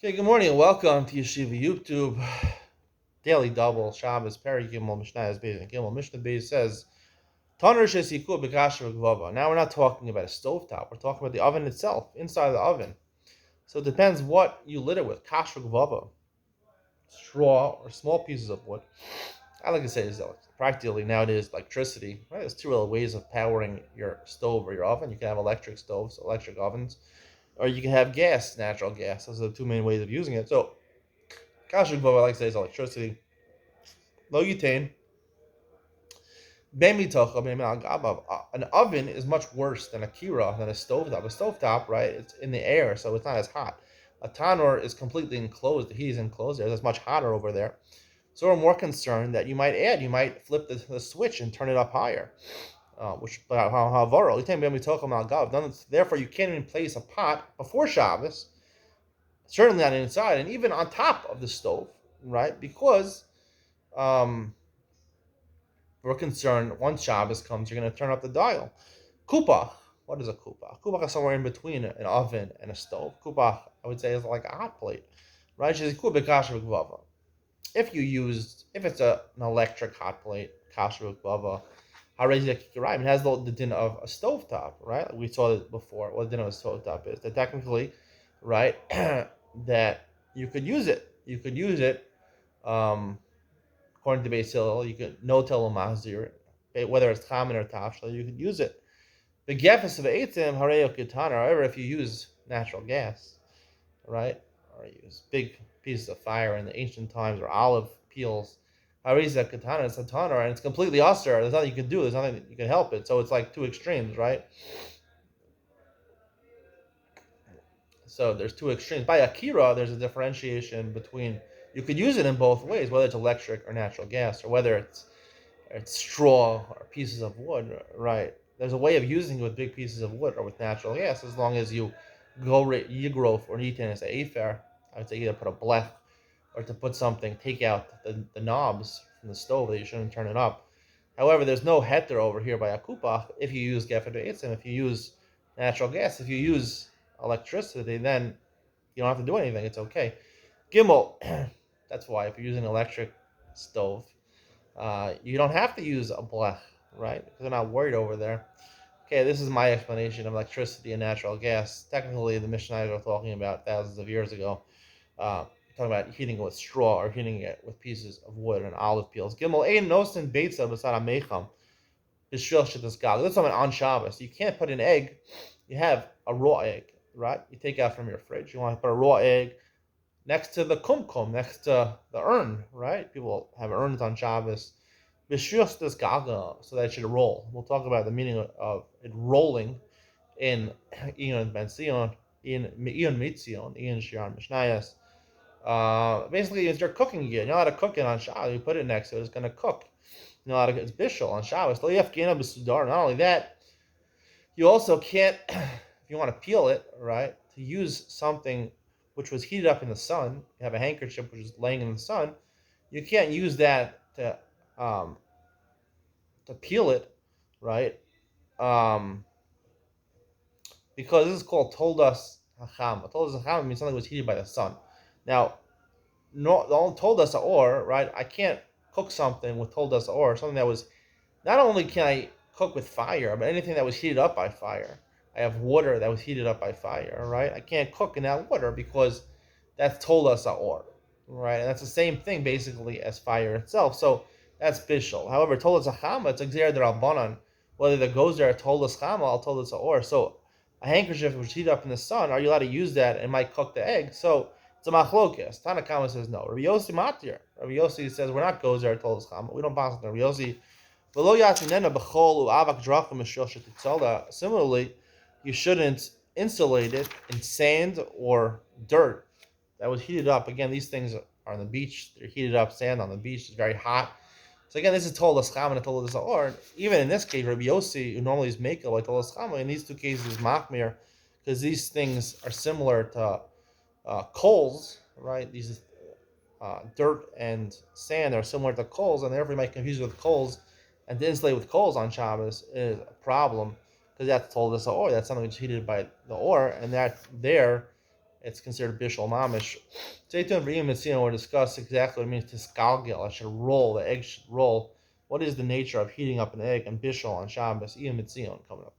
Okay, good morning and welcome to Yeshiva YouTube Daily Double Shabbos Peri Gimel Mishnah Beis and Gimel Mishnah Beis says Taner Shesiku B'Kasher Gvava. Now we're not talking about a stovetop. We're talking about the oven itself, inside the oven. So it depends what you lit it with. Kasher Gvava, straw or small pieces of wood. I like to say is practically nowadays electricity. Right? There's two real ways of powering your stove or your oven. You can have electric stoves, electric ovens, or you can have gas, natural gas. Those are the two main ways of using it. So Kasher Gvava, I like to say, is electricity. Lo Yitain, an oven is much worse than a kira, than a stovetop. A stovetop, right, it's in the air, so it's not as hot. A tanur is completely enclosed. The heat is enclosed there. It's much hotter over there. So we're more concerned that you might flip the switch and turn it up higher. Therefore, you can't even place a pot before Shabbos, certainly not inside, and even on top of the stove, right? Because we're concerned once Shabbos comes, you're going to turn up the dial. Kupach. What is a kupach? Kupach is somewhere in between an oven and a stove. Kupach, I would say, is like a hot plate, right? If it's an electric hot plate, kasher gvava, it has the din of a stovetop, right? Like we saw it before. What the din of a stovetop is that technically, right, that you could use it. You could use it. According to Beis Hillel, you could no tell mahzir, whether it's chamin or tafshel, you could use it. The gefes of eitzim hareo ketana. However, if you use natural gas, right, or use big pieces of fire in the ancient times, or olive peels, hariza ketana, it's a tanner, and it's completely usher. There's nothing you can do. There's nothing you can help it. So it's like two extremes, right? So there's two extremes. By akira, there's a differentiation between you could use it in both ways, whether it's electric or natural gas, or whether it's straw or pieces of wood, right? There's a way of using it with big pieces of wood or with natural gas, as long as you go yigrof or nitin as a afer. I would say either put a blech or to put something, take out the knobs from the stove that you shouldn't turn it up. However, there's no heter over here by a kupach if you use gefen eitzim, if you use natural gas, if you use electricity, then you don't have to do anything. It's okay. Gimel, that's why if you're using an electric stove, you don't have to use a blech, right? Because they're not worried over there. Okay, this is my explanation of electricity and natural gas. Technically, the Mishnah are talking about thousands of years ago, talking about heating it with straw or heating it with pieces of wood and olive peels. Gimel ein nosin beitza b'sad mecham b'shvil shittas gal. That's something on Shabbos. You can't put an egg. You have a raw egg, right? You take out from your fridge. You want to put a raw egg next to the kumkum, next to the urn, right? People have urns on Shabbos. B'shvil gaga, so that it should roll. We'll talk about the meaning of it rolling in Ian Ben Sion, in Ian Mitzion, Ian Shiran Mishnayas. Basically, if you're cooking it, you're not allowed to cook it on Shabbos. You put it next to it, it's going to cook. You're not allowed to, it's bishul on Shabbos. Not only that, you also can't, if you want to peel it, right, to use something which was heated up in the sun. You have a handkerchief which is laying in the sun. You can't use that to peel it, right? Because this is called toldas hacham. Toldas hacham means something was heated by the sun. Now, no, toldas or, right? I can't cook something with toldas or, something that was, not only can I cook with fire, but anything that was heated up by fire. I have water that was heated up by fire, right? I can't cook in that water because that's toldas or, right? And that's the same thing basically as fire itself. So that's bishul. However, toldas hachama, it's exer derabbanan. Whether it goes there toldas chama or toldas or. So a handkerchief which heated up in the sun, are you allowed to use that and might cook the egg? So it's a machlokes. Tanakama says no. Rabbi Yossi matir. Rabbi Yossi says we're not gozer toldas chama. We don't pass it. Rabbi Yossi. Similarly, you shouldn't insulate it in sand or dirt that was heated up. Again, these things are on the beach. They're heated up. Sand on the beach is very hot. So again, this is toldas chama and toldas or. Even in this case, Rabbi Yossi, who normally is makel like toldas chama, in these two cases is machmir, because these things are similar to coals, right? These dirt and sand are similar to coals, and therefore you might confuse with coals. And to insulate with coals on Shabbos is a problem because that's toldas or. That's something that's heated by the or, and that there it's considered bishul mamish. Stay tuned for Iyam Mitzion. We'll discuss exactly what it means to skalgel. I should roll. The egg should roll. What is the nature of heating up an egg and bishul on Shabbos? Iyam Mitzion coming up.